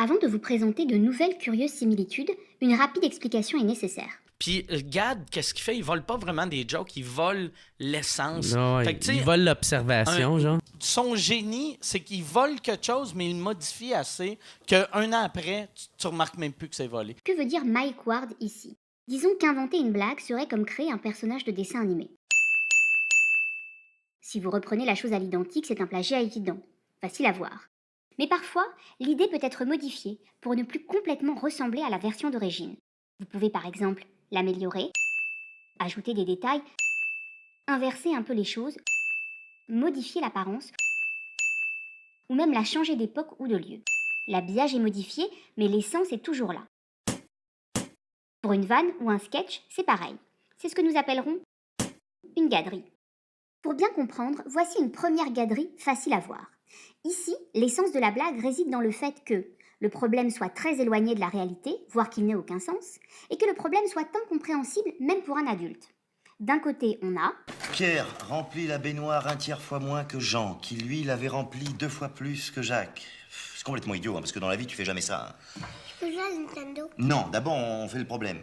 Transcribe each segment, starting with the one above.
Avant de vous présenter de nouvelles curieuses similitudes, une rapide explication est nécessaire. Puis Gad, qu'est-ce qu'il fait? Il vole pas vraiment des jokes, il vole l'essence. Non, Fait que, tu sais, il vole l'observation, genre. son génie, c'est qu'il vole quelque chose, mais il le modifie assez qu'un an après, tu remarques même plus que c'est volé. Que veut dire Mike Ward ici? Disons qu'inventer une blague serait comme créer un personnage de dessin animé. Si vous reprenez la chose à l'identique, c'est un plagiat évident. Facile à voir. Mais parfois, l'idée peut être modifiée pour ne plus complètement ressembler à la version d'origine. Vous pouvez par exemple l'améliorer, ajouter des détails, inverser un peu les choses, modifier l'apparence, ou même la changer d'époque ou de lieu. L'habillage est modifié, mais l'essence est toujours là. Pour une vanne ou un sketch, c'est pareil. C'est ce que nous appellerons une gaderie. Pour bien comprendre, voici une première gaderie facile à voir. Ici, l'essence de la blague réside dans le fait que le problème soit très éloigné de la réalité, voire qu'il n'ait aucun sens, et que le problème soit incompréhensible même pour un adulte. D'un côté, on a... Pierre remplit la baignoire 1/3 fois moins que Jean, qui lui l'avait remplie 2 fois plus que Jacques. C'est complètement idiot, hein, parce que dans la vie, tu fais jamais ça. Hein. Je peux jouer à Nintendo? Non, d'abord, on fait le problème.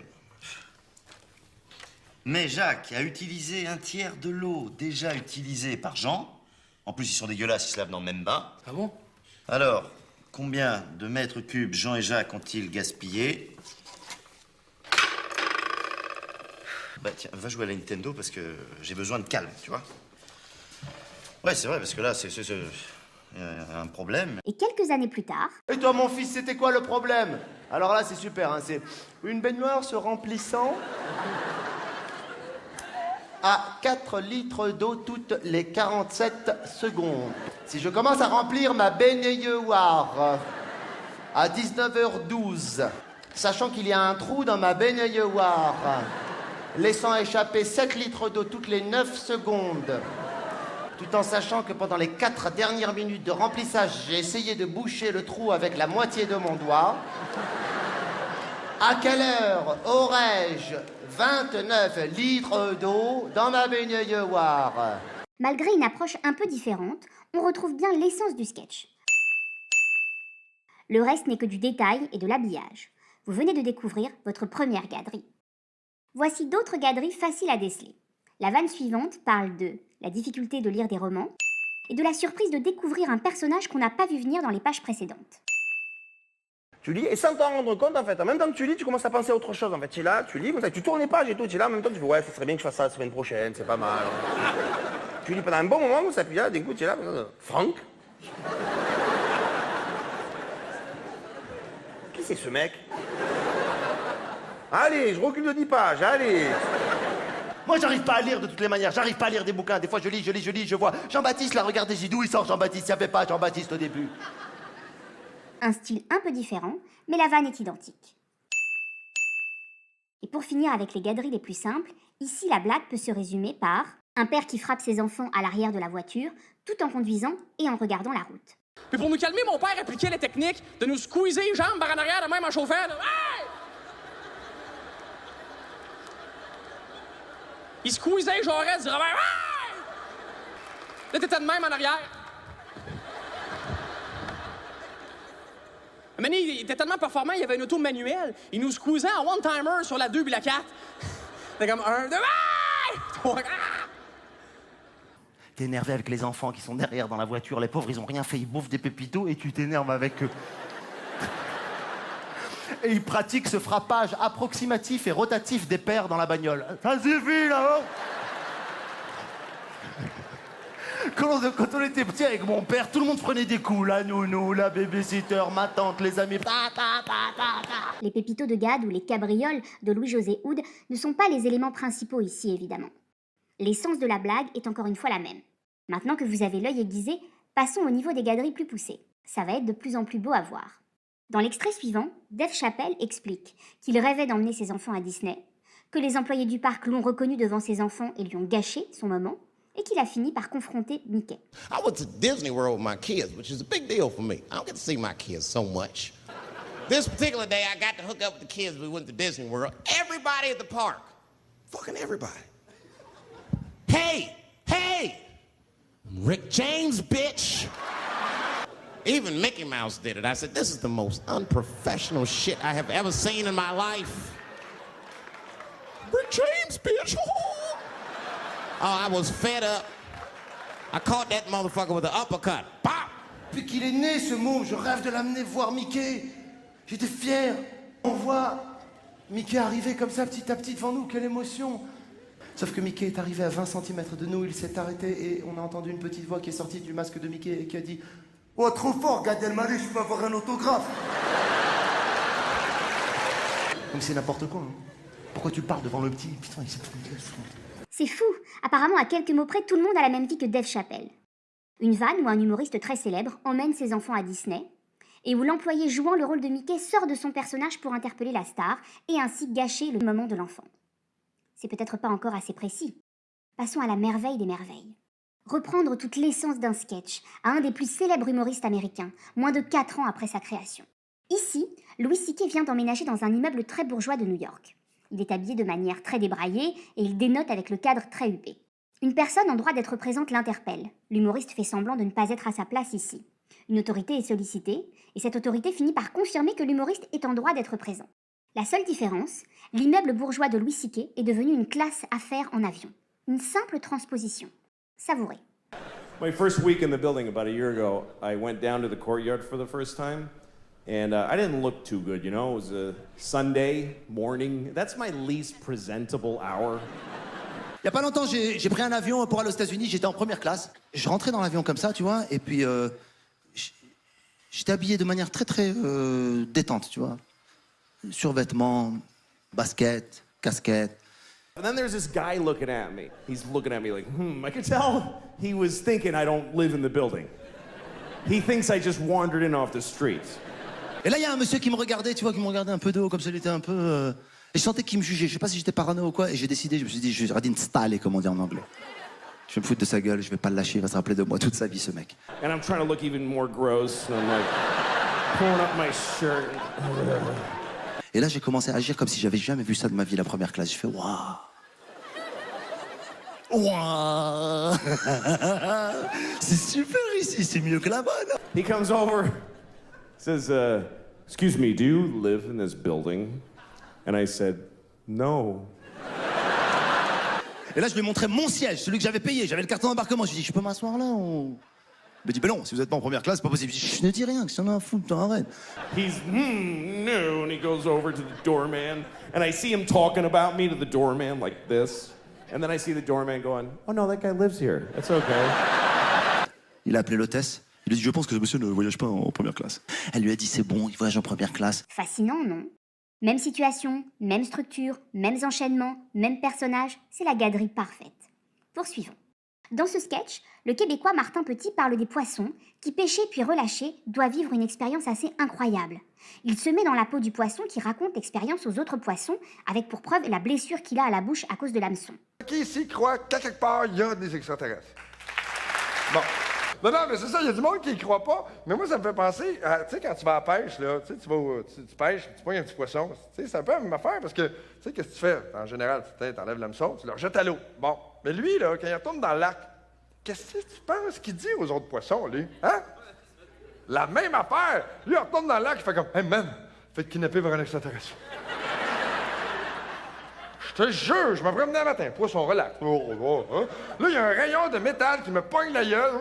Mais Jacques a utilisé 1/3 de l'eau déjà utilisée par Jean. En plus, ils sont dégueulasses, ils se lavent dans le même bain. Ah bon? Alors, combien de mètres cubes Jean et Jacques ont-ils gaspillé? Bah tiens, va jouer à la Nintendo parce que j'ai besoin de calme, tu vois. Ouais, c'est vrai, parce que là, c'est un problème. Et quelques années plus tard... Et toi, mon fils, c'était quoi le problème? Alors là, c'est super, hein, c'est une baignoire se remplissant à 4 litres d'eau toutes les 47 secondes. Si je commence à remplir ma baignoire à 19h12, sachant qu'il y a un trou dans ma baignoire, laissant échapper 7 litres d'eau toutes les 9 secondes, tout en sachant que pendant les 4 dernières minutes de remplissage, j'ai essayé de boucher le trou avec la moitié de mon doigt, à quelle heure aurais-je 29 litres d'eau dans ma baignoire? Malgré une approche un peu différente, on retrouve bien l'essence du sketch. Le reste n'est que du détail et de l'habillage. Vous venez de découvrir votre première gaderie. Voici d'autres gaderies faciles à déceler. La vanne suivante parle de la difficulté de lire des romans et de la surprise de découvrir un personnage qu'on n'a pas vu venir dans les pages précédentes. Tu lis et sans t'en rendre compte, en fait, en même temps que tu lis, tu commences à penser à autre chose. En fait, tu es là, tu lis, comme ça, tu tournes les pages et tout, tu es là, en même temps, tu fais ouais, ça serait bien que je fasse ça la semaine prochaine, c'est pas mal. Tu lis pendant un bon moment, comme ça, puis là, d'un coup, tu es là, Franck? Qui c'est ce mec? Allez, je recule de 10 pages, allez. Moi, j'arrive pas à lire de toutes les manières, j'arrive pas à lire des bouquins. Des fois, je lis, je vois Jean-Baptiste, là, regardez, j'ai dit d'où il sort Jean-Baptiste, il n'y avait pas Jean-Baptiste au début. Un style un peu différent, mais la vanne est identique. Et pour finir avec les gaderies les plus simples, ici la blague peut se résumer par un père qui frappe ses enfants à l'arrière de la voiture, tout en conduisant et en regardant la route. Puis pour nous calmer, mon père appliquait la technique de nous squeezer les jambes par en arrière, de même en chauffant. Là. Hey! Il squeezait Jaurès du revers. Hey! Là, t'étais de même en arrière. Mais il était tellement performant, il y avait une auto manuelle. Il nous squeezait en one-timer sur la 2 puis la 4. C'était comme 1, 2, hey! 3, T'es énervé avec les enfants qui sont derrière dans la voiture. Les pauvres, ils ont rien fait, ils bouffent des pépitos et tu t'énerves avec eux. Et ils pratiquent ce frappage approximatif et rotatif des pères dans la bagnole. Ça suffit, là-haut! Quand on était petit avec mon père, tout le monde prenait des coups. La nounou, la babysitter, ma tante, les amis. Les pépitos de Gad ou les cabrioles de Louis-José Houd ne sont pas les éléments principaux ici, évidemment. L'essence de la blague est encore une fois la même. Maintenant que vous avez l'œil aiguisé, passons au niveau des gaderies plus poussées. Ça va être de plus en plus beau à voir. Dans l'extrait suivant, Dave Chappelle explique qu'il rêvait d'emmener ses enfants à Disney, que les employés du parc l'ont reconnu devant ses enfants et lui ont gâché son moment, et qu'il a fini par confronter Mickey. I went to Disney World with my kids, which is a big deal for me. I don't get to see my kids so much. This particular day, I got to hook up with the kids. We went to Disney World. Everybody at the park. Fucking everybody. Hey! Hey! I'm Rick James, bitch! Even Mickey Mouse did it. I said, this is the most unprofessional shit I have ever seen in my life. Rick James, bitch. Oh, I was fed up. I caught that motherfucker with an uppercut. Pop! Depuis qu'il est né, ce môme, je rêve de l'amener voir Mickey. J'étais fier. On voit Mickey arriver comme ça, petit à petit, devant nous. Quelle émotion. Sauf que Mickey est arrivé à 20 cm de nous, il s'est arrêté et on a entendu une petite voix qui est sortie du masque de Mickey et qui a dit « Oh, trop fort, Gad Elmaleh, je peux avoir un autographe !» Donc c'est n'importe quoi. Hein. Pourquoi tu parles devant le petit? Putain, il s'est trompé. C'est fou. Apparemment, à quelques mots près, tout le monde a la même vie que Dave Chappelle. Une vanne où un humoriste très célèbre emmène ses enfants à Disney et où l'employé jouant le rôle de Mickey sort de son personnage pour interpeller la star et ainsi gâcher le moment de l'enfant. C'est peut-être pas encore assez précis. Passons à la merveille des merveilles. Reprendre toute l'essence d'un sketch à un des plus célèbres humoristes américains, moins de 4 ans après sa création. Ici, Louis C.K. vient d'emménager dans un immeuble très bourgeois de New York. Il est habillé de manière très débraillée et il dénote avec le cadre très huppé. Une personne en droit d'être présente l'interpelle. L'humoriste fait semblant de ne pas être à sa place ici. Une autorité est sollicitée et cette autorité finit par confirmer que l'humoriste est en droit d'être présent. La seule différence, l'immeuble bourgeois de Louis C.K. est devenu une classe à faire en avion. Une simple transposition. Savourez. My first week in the building about a year ago, I went down to the courtyard for the first time, and I didn't look too good, you know? It was a Sunday morning. That's my least presentable hour. Il y a pas longtemps, j'ai pris un avion pour aller aux États-Unis, j'étais en première classe. Je rentrais dans l'avion comme ça, tu vois, et puis j'étais habillé de manière très très détente, tu vois. Survêtements, basket, casquette. And then there's this guy looking at me. He's looking at me like, I could tell he was thinking I don't live in the building. He thinks I just wandered in off the street. Et là, il y a un monsieur qui me regardait, tu vois, qui me regardait un peu de haut, comme ça, il était un peu... Et je sentais qu'il me jugeait. Je sais pas si j'étais parano ou quoi, et j'ai décidé, je me suis dit, je vais installer, comme on dit en anglais. Je vais me foutre de sa gueule, je vais pas le lâcher, il va se rappeler de moi toute sa vie, ce mec. And I'm trying to look even more gross, and I'm like, pulling up my shirt. Et là, j'ai commencé à agir comme si j'avais jamais vu ça de ma vie, la première classe. Je fais waouh, waouh, c'est super ici, c'est mieux que là-bas. Là. He comes over, says, excuse me, do you live in this building? And I said, no. Et là, je lui ai montré mon siège, celui que j'avais payé. J'avais le carton d'embarquement. Je lui ai dit, je peux m'asseoir là ou... Il m'a dit, ben non, si vous êtes pas en première classe, c'est pas possible. Je ne dis rien, que ça en a à foutre, t'en arrête. He's, no, and he goes over to the doorman, and I see him talking about me to the doorman like this. And then I see the doorman going, oh no, that guy lives here. That's okay. Il a appelé l'hôtesse. Il lui a dit, je pense que ce monsieur ne voyage pas en première classe. Elle lui a dit, c'est bon, il voyage en première classe. Fascinant, non? Même situation, même structure, mêmes enchaînements, même personnage, c'est la gaderie parfaite. Poursuivons. Dans ce sketch, le Québécois Martin Petit parle des poissons qui, pêchés puis relâchés, doivent vivre une expérience assez incroyable. Il se met dans la peau du poisson qui raconte l'expérience aux autres poissons, avec pour preuve la blessure qu'il a à la bouche à cause de l'hameçon. Qui ici croit qu'à quelque part, il y a des extraterrestres? Bon. Non, mais c'est ça, il y a du monde qui y croit pas. Mais moi, ça me fait penser à, tu sais, quand tu vas à la pêche, là, tu pêches, tu pognes un petit poisson. Tu sais, c'est un peu la même affaire parce que, tu sais, qu'est-ce que tu fais? En général, tu t'enlèves l'hameçon, tu le rejettes à l'eau. Bon. Mais lui, là, quand il retourne dans le lac, qu'est-ce que tu penses qu'il dit aux autres poissons, lui? Hein? La même affaire! Lui, il retourne dans le lac, il fait comme, hey man, faites kidnapper par un extraterrestre. Je te jure, je me promenais un matin, poisson relax. Là, il y a un rayon de métal qui me pogne la gueule.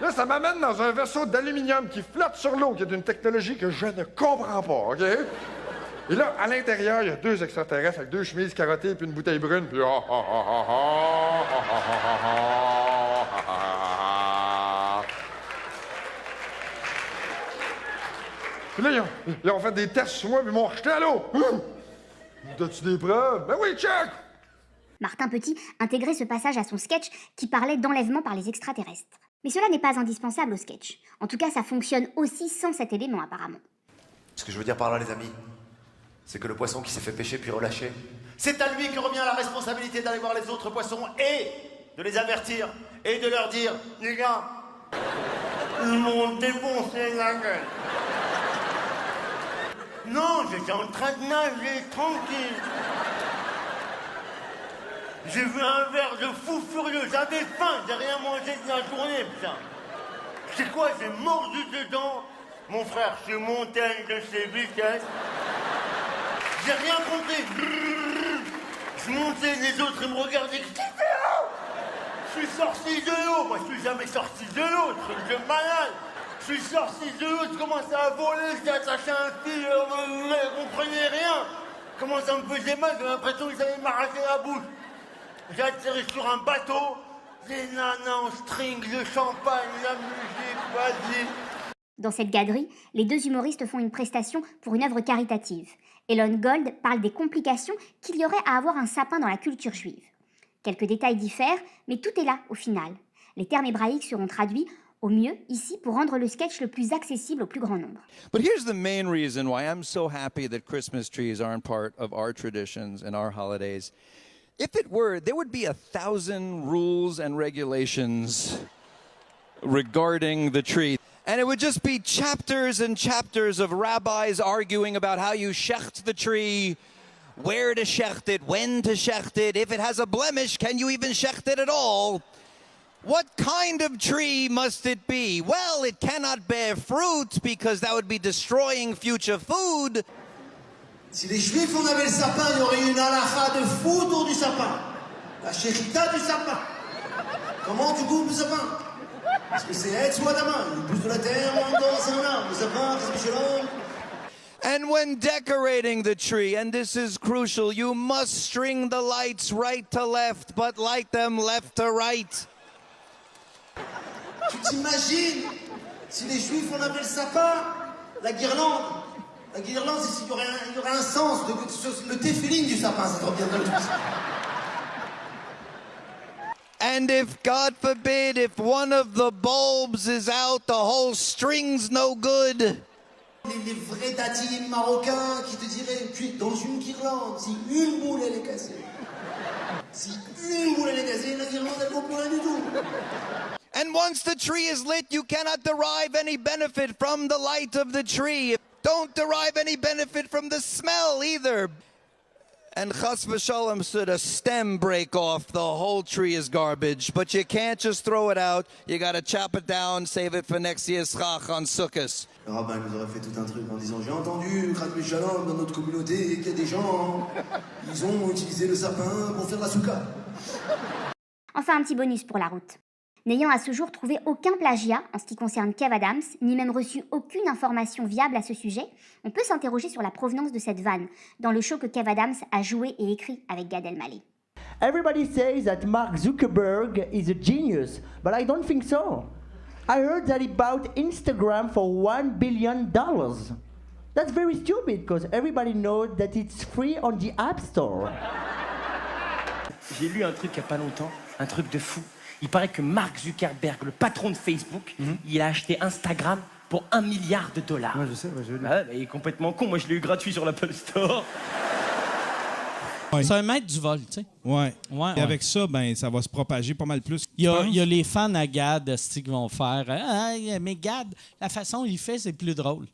Là, ça m'amène dans un vaisseau d'aluminium qui flotte sur l'eau, qui est d'une technologie que je ne comprends pas, OK? Et là, à l'intérieur, il y a 2 extraterrestres avec 2 chemises carottées puis une bouteille brune, puis... Puis là, ils ont fait des tests sur moi, puis ils m'ont rejeté à l'eau. As-tu des preuves? Ben oui, check! Martin Petit intégrait ce passage à son sketch qui parlait d'enlèvement par les extraterrestres. Mais cela n'est pas indispensable au sketch. En tout cas, ça fonctionne aussi sans cet élément, apparemment. Ce que je veux dire par là, les amis, c'est que le poisson qui s'est fait pêcher puis relâché, c'est à lui que revient la responsabilité d'aller voir les autres poissons et de les avertir et de leur dire, les gars, ils m'ont défoncé la gueule. Non, j'étais en train de nager, tranquille. J'ai vu un verre de fou furieux, j'avais faim, j'ai rien mangé de la journée, putain. C'est quoi, j'ai mordu dedans? Mon frère, je suis monté à une de ces vitesses. J'ai rien compris. Je montais, les autres, ils me regardaient. Qu'est-ce que tu fais là? Je suis sorti de l'eau. Moi, je suis jamais sorti de l'eau, truc de malade. Je suis sorti de l'eau, je commençais à voler, j'étais attaché à un fil, je comprenais rien. Comment ça me faisait mal, j'avais l'impression qu'ils allaient m'arracher la bouche. J'ai atterri sur un bateau, des nanas en string, le champagne, la musique, vas-y. Dans cette gaderie, les deux humoristes font une prestation pour une œuvre caritative. Elon Gold parle des complications qu'il y aurait à avoir un sapin dans la culture juive. Quelques détails diffèrent, mais tout est là au final. Les termes hébraïques seront traduits au mieux ici pour rendre le sketch le plus accessible au plus grand nombre. But here's the main reason why I'm so happy that Christmas trees aren't part of our traditions and our holidays. If it were, there would be 1,000 rules and regulations regarding the tree. And it would just be chapters and chapters of rabbis arguing about how you shecht the tree, where to shecht it, when to shecht it, if it has a blemish, can you even shecht it at all? What kind of tree must it be? Well, it cannot bear fruit because that would be destroying future food. Si les Juifs en avaient le sapin, il y aurait une halakha de fou autour du sapin. La shechita du sapin. Comment tu coupes le sapin? Parce que c'est Etz ou Adama. Il pousse de la terre, on dans un arbre. Le sapin, c'est Shalom. And when decorating the tree, and this is crucial, you must string the lights right to left, but light them left to right. Tu t'imagines si les Juifs en avaient le sapin, la guirlande, il y aurait un sens, le téphiline du sapin, ça te reviendrait le plus. And if, God forbid, if one of the bulbs is out, the whole string's no good. Les vrais datim marocains qui te diraient, tu es dans une guirlande, si une boule elle est cassée. Si une boule elle est cassée, la guirlande elle vaut plus rien du tout. And once the tree is lit, you cannot derive any benefit from the light of the tree. Don't derive any benefit from the smell either. And chas v'shalom, should a stem break off, the whole tree is garbage. But you can't just throw it out. You got to chop it down, save it for next year's chach on Sukkot. Le rabbin nous aurait fait tout un truc en disant, j'ai entendu, chas v'shalom, dans notre communauté, qu'il y a des gens, ils ont utilisé le sapin pour faire la soukha. Enfin, un petit bonus pour la route. N'ayant à ce jour trouvé aucun plagiat en ce qui concerne Kev Adams, ni même reçu aucune information viable à ce sujet, on peut s'interroger sur la provenance de cette vanne dans le show que Kev Adams a joué et écrit avec Gad Elmaleh. Everybody says that Mark Zuckerberg is a genius, but I don't think so. I heard that he bought Instagram for $1 billion. That's very stupid because everybody knows that it's free on the App Store. J'ai lu un truc il n'y a pas longtemps, un truc de fou. Il paraît que Mark Zuckerberg, le patron de Facebook, il a acheté Instagram pour $1 milliard. Ouais, je sais, ouais, j'ai lu. Ah, mais il est complètement con. Moi, je l'ai eu gratuit sur l'Apple Store. Ouais. C'est un maître du vol, tu sais. Ouais. Et avec ça, ben, ça va se propager pas mal plus. Il y a les fans à Gad qui vont faire « Ah, mais Gad, la façon il fait, c'est plus drôle. »